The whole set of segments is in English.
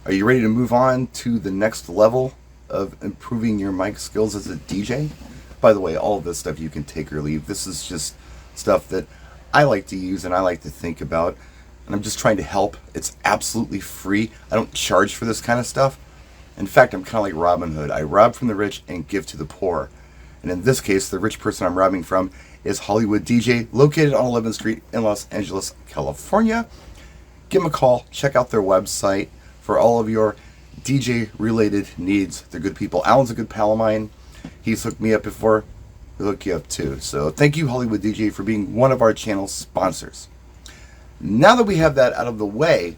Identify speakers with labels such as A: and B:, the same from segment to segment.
A: Are you ready to move on to the next level of improving your mic skills as a DJ? By the way, all of this stuff you can take or leave. This is just stuff that I like to use and I like to think about. And I'm just trying to help. It's absolutely free. I don't charge for this kind of stuff. In fact, I'm kind of like Robin Hood. I rob from the rich and give to the poor. And in this case, the rich person I'm robbing from is Hollywood DJ, located on 11th Street in Los Angeles, California. Give them a call. Check out their website for all of your DJ-related needs. They're good people. Alan's a good pal of mine. He's hooked me up before. He'll hook you up too. So thank you, Hollywood DJ, for being one of our channel sponsors. Now that we have that out of the way,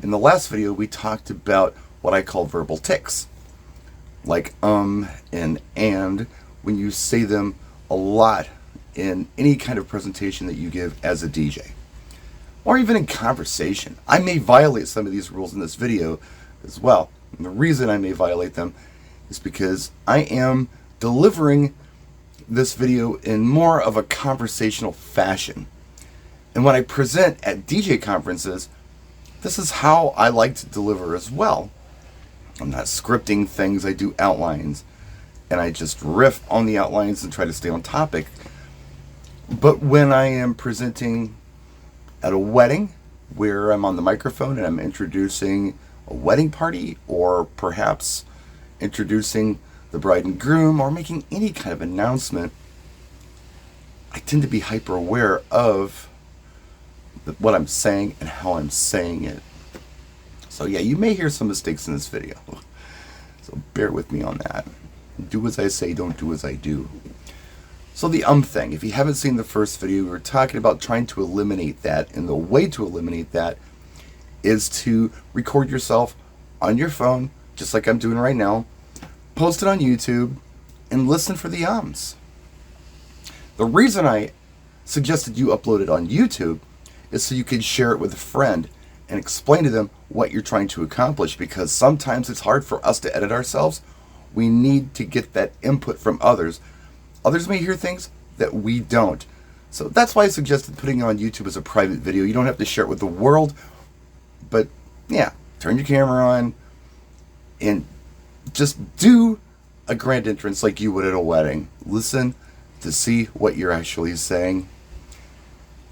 A: in the last video we talked about what I call verbal tics. Like and when you say them a lot in any kind of presentation that you give as a DJ. Or even in conversation. I may violate some of these rules in this video as well. And the reason I may violate them is because I am delivering this video in more of a conversational fashion. And when I present at DJ conferences, this is how I like to deliver as well. I'm not scripting things, I do outlines. And I just riff on the outlines and try to stay on topic. But when I am presenting at a wedding where I'm on the microphone and I'm introducing a wedding party, or perhaps introducing the bride and groom, or making any kind of announcement, I tend to be hyper aware of what I'm saying and how I'm saying it. So yeah, you may hear some mistakes in this video. So bear with me on that. Do as I say, don't do as I do. So the thing, if you haven't seen the first video, we were talking about trying to eliminate that, and the way to eliminate that is to record yourself on your phone, just like I'm doing right now, post it on YouTube, and listen for the ums. The reason I suggested you upload it on YouTube is so you can share it with a friend and explain to them what you're trying to accomplish, because sometimes it's hard for us to edit ourselves. We need to get that input from others. Others may hear things that we don't. So that's why I suggested putting it on YouTube as a private video. You don't have to share it with the world. But yeah, turn your camera on and just do a grand entrance like you would at a wedding. Listen to see what you're actually saying.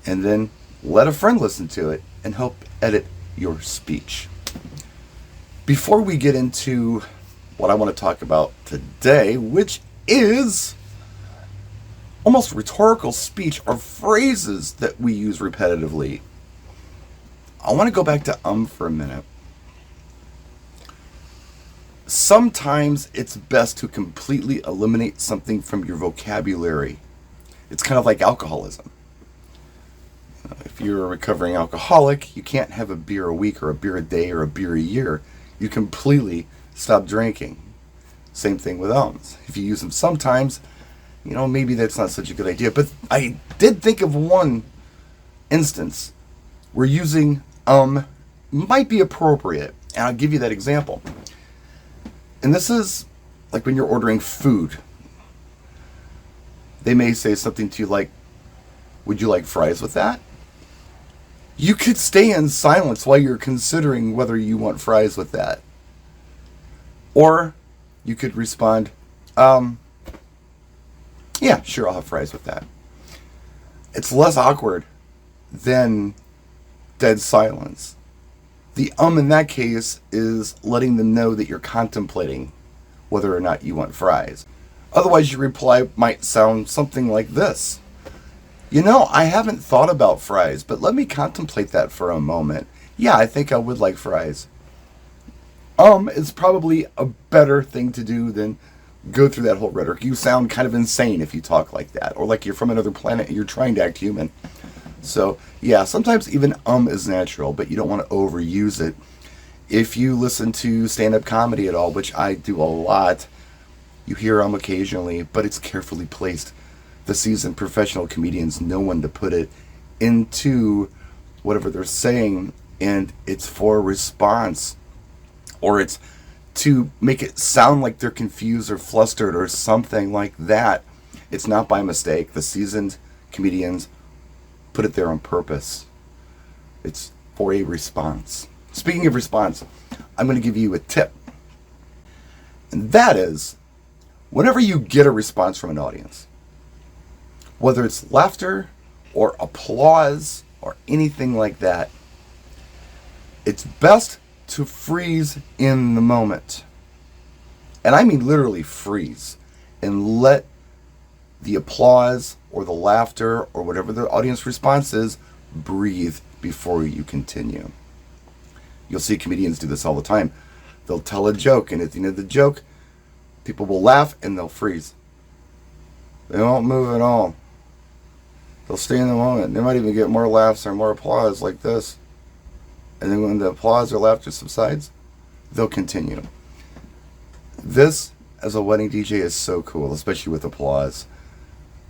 A: And then let a friend listen to it and help edit your speech. Before we get into what I want to talk about today, which is almost rhetorical speech or phrases that we use repetitively, I want to go back to for a minute. Sometimes it's best to completely eliminate something from your vocabulary. It's kind of like alcoholism. If you're a recovering alcoholic, you can't have a beer a week or a beer a day or a beer a year. You completely stop drinking. Same thing with ums. If you use them sometimes, maybe that's not such a good idea. But I did think of one instance where using might be appropriate. And I'll give you that example. And this is like when you're ordering food. They may say something to you like, "Would you like fries with that?" You could stay in silence while you're considering whether you want fries with that. Or you could respond, "Yeah, sure, I'll have fries with that." It's less awkward than dead silence. The in that case is letting them know that you're contemplating whether or not you want fries. Otherwise, your reply might sound something like this. "I haven't thought about fries, but let me contemplate that for a moment. Yeah, I think I would like fries." Is probably a better thing to do than go through that whole rhetoric. You sound kind of insane if you talk like that, or like you're from another planet and you're trying to act human. So yeah, sometimes even is natural, but you don't want to overuse it. If you listen to stand-up comedy at all, which I do a lot, you hear occasionally, but it's carefully placed. The seasoned professional comedians know when to put it into whatever they're saying, and it's for a response, or it's to make it sound like they're confused or flustered or something like that. It's not by mistake. The seasoned comedians put it there on purpose. It's for a response. Speaking of response, I'm going to give you a tip. And that is, whenever you get a response from an audience, whether it's laughter or applause or anything like that, it's best to freeze in the moment. And I mean literally freeze and let the applause or the laughter or whatever the audience response is breathe before you continue. You'll see comedians do this all the time. They'll tell a joke, and at the end of the joke, people will laugh and they'll freeze. They won't move at all. They'll stay in the moment. They might even get more laughs or more applause like this. And then when the applause or laughter subsides, they'll continue. This, as a wedding DJ, is so cool, especially with applause.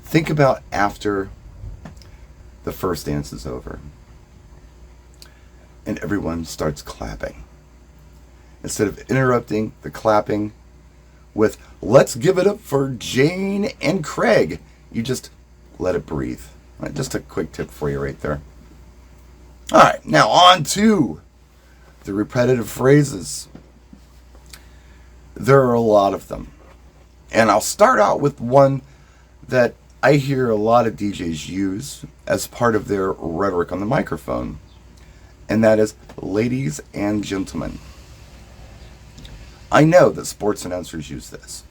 A: Think about after the first dance is over and everyone starts clapping. Instead of interrupting the clapping with, let's give it up for Jane and Craig, you just let it breathe. All right, just a quick tip for you right there. All right, now on to the repetitive phrases. There are a lot of them. And I'll start out with one that I hear a lot of DJs use as part of their rhetoric on the microphone. And that is, ladies and gentlemen. I know that sports announcers use this.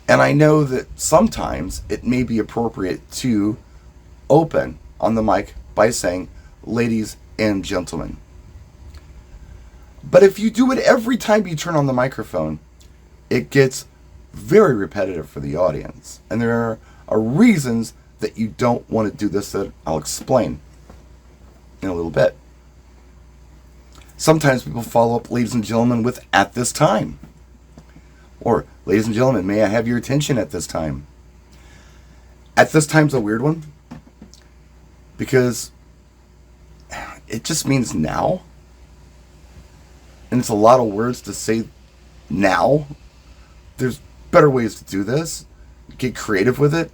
A: And I know that sometimes it may be appropriate to open on the mic by saying, ladies and gentlemen. But if you do it every time you turn on the microphone, it gets very repetitive for the audience. And there are reasons that you don't want to do this that I'll explain in a little bit. Sometimes people follow up, ladies and gentlemen, with at this time. Or, ladies and gentlemen, may I have your attention at this time? At this time's a weird one, because it just means now. And it's a lot of words to say now. There's better ways to do this. Get creative with it.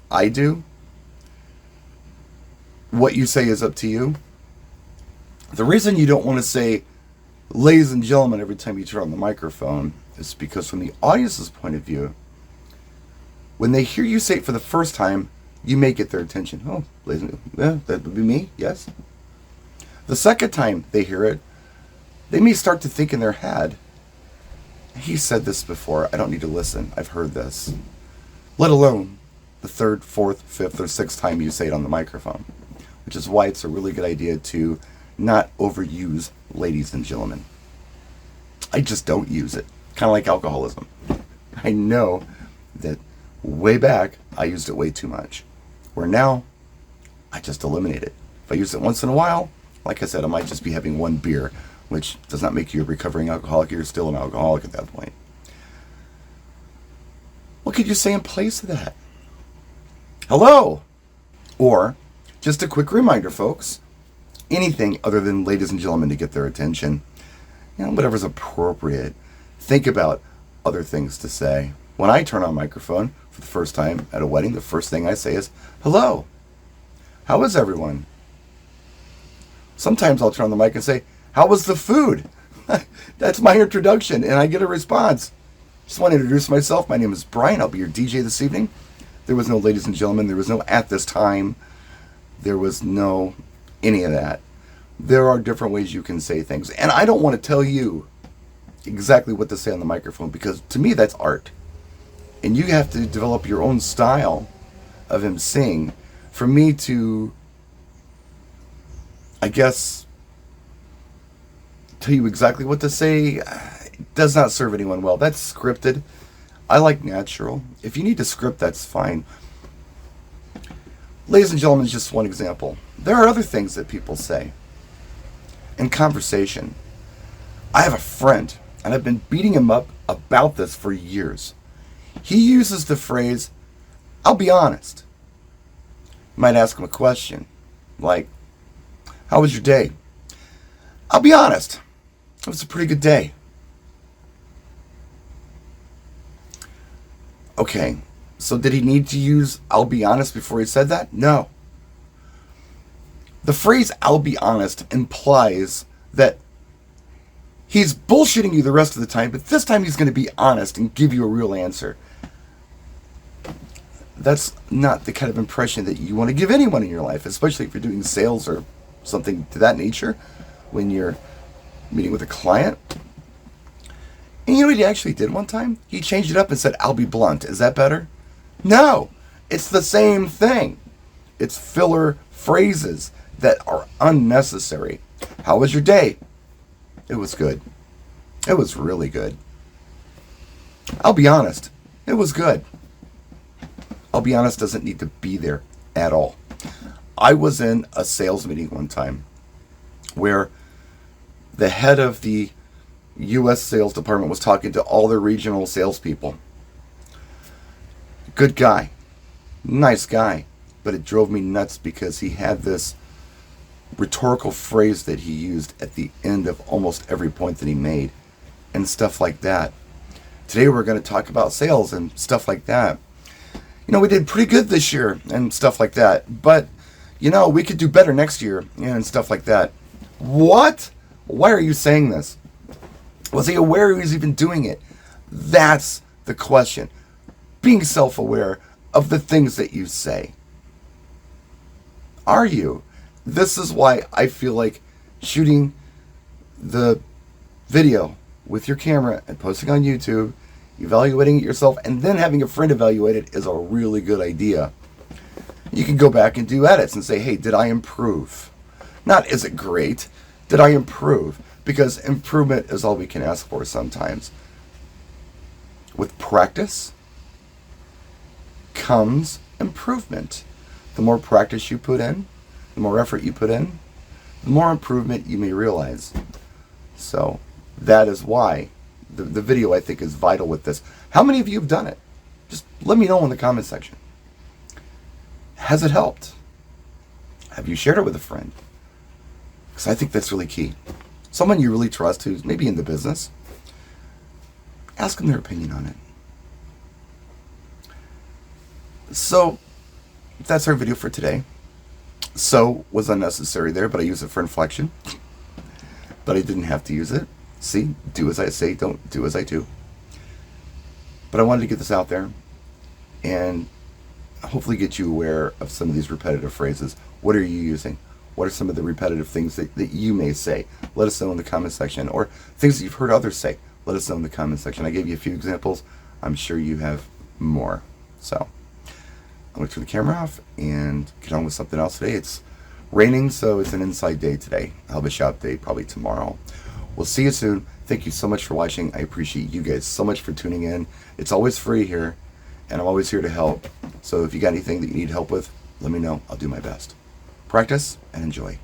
A: I do. What you say is up to you. The reason you don't want to say ladies and gentlemen every time you turn on the microphone is because from the audience's point of view, when they hear you say it for the first time, you may get their attention. Oh, ladies and gentlemen, yeah, that would be me, yes. The second time they hear it, they may start to think in their head, he said this before, I don't need to listen, I've heard this. Let alone the third, fourth, fifth, or sixth time you say it on the microphone. Which is why it's a really good idea to not overuse ladies and gentlemen. I just don't use it. Kind of like alcoholism. I know that way back, I used it way too much. Where now, I just eliminate it. If I use it once in a while, like I said, I might just be having one beer, which does not make you a recovering alcoholic. You're still an alcoholic at that point. What could you say in place of that? Hello! Or, just a quick reminder, folks, anything other than ladies and gentlemen to get their attention, whatever's appropriate. Think about other things to say. When I turn on a microphone for the first time at a wedding, the first thing I say is, hello, how is everyone? Sometimes I'll turn on the mic and say, how was the food? That's my introduction, and I get a response. Just want to introduce myself. My name is Brian. I'll be your DJ this evening. There was no ladies and gentlemen. There was no at this time. There was no any of that. There are different ways you can say things. And I don't want to tell you exactly what to say on the microphone, because to me that's art. And you have to develop your own style of emceeing. For me to, I guess, tell you exactly what to say does not serve anyone well. That's scripted. I like natural. If you need to script, that's fine. Ladies and gentlemen, just one example. There are other things that people say in conversation. I have a friend, and I've been beating him up about this for years. He uses the phrase, I'll be honest. You might ask him a question, like, how was your day? I'll be honest. It was a pretty good day. Okay, so did he need to use I'll be honest before he said that? No. The phrase I'll be honest implies that He's bullshitting you the rest of the time, but this time he's going to be honest and give you a real answer. That's not the kind of impression that you want to give anyone in your life, especially if you're doing sales or something to that nature, when you're meeting with a client. And you know what he actually did one time? He changed it up and said, I'll be blunt. Is that better? No, it's the same thing. It's filler phrases that are unnecessary. How was your day? It was good. It was really good. I'll be honest. It was good. I'll be honest doesn't need to be there at all. I was in a sales meeting one time where the head of the U.S. sales department was talking to all their regional salespeople. Good guy. Nice guy. But it drove me nuts because he had this rhetorical phrase that he used at the end of almost every point that he made and stuff like that. Today we're going to talk about sales and stuff like that. You know, we did pretty good this year and stuff like that, but you know, we could do better next year and stuff like that. What? Why are you saying this? Was he aware he was even doing it? That's the question. Being self-aware of the things that you say. Are you? This is why I feel like shooting the video with your camera and posting on YouTube, evaluating it yourself, and then having a friend evaluate it is a really good idea. You can go back and do edits and say, hey, did I improve? Not, is it great? Did I improve? Because improvement is all we can ask for sometimes. With practice comes improvement. The more practice you put in, the more effort you put in, the more improvement you may realize. So that is why the video, I think, is vital with this. How many of you have done it? Just let me know in the comment section. Has it helped? Have you shared it with a friend? Because I think that's really key. Someone you really trust who's maybe in the business. Ask them their opinion on it. So that's our video for today. So was unnecessary there, but I use it for inflection. But I didn't have to use it. See, do as I say, don't do as I do. But I wanted to get this out there and hopefully get you aware of some of these repetitive phrases. What are you using? What are some of the repetitive things that you may say? Let us know in the comment section. Or things that you've heard others say. Let us know in the comment section. I gave you a few examples. I'm sure you have more. So I'm going to turn the camera off and get on with something else today. It's raining, so it's an inside day today. I'll have a shop day probably tomorrow. We'll see you soon. Thank you so much for watching. I appreciate you guys so much for tuning in. It's always free here, and I'm always here to help. So if you got anything that you need help with, let me know. I'll do my best. Practice and enjoy.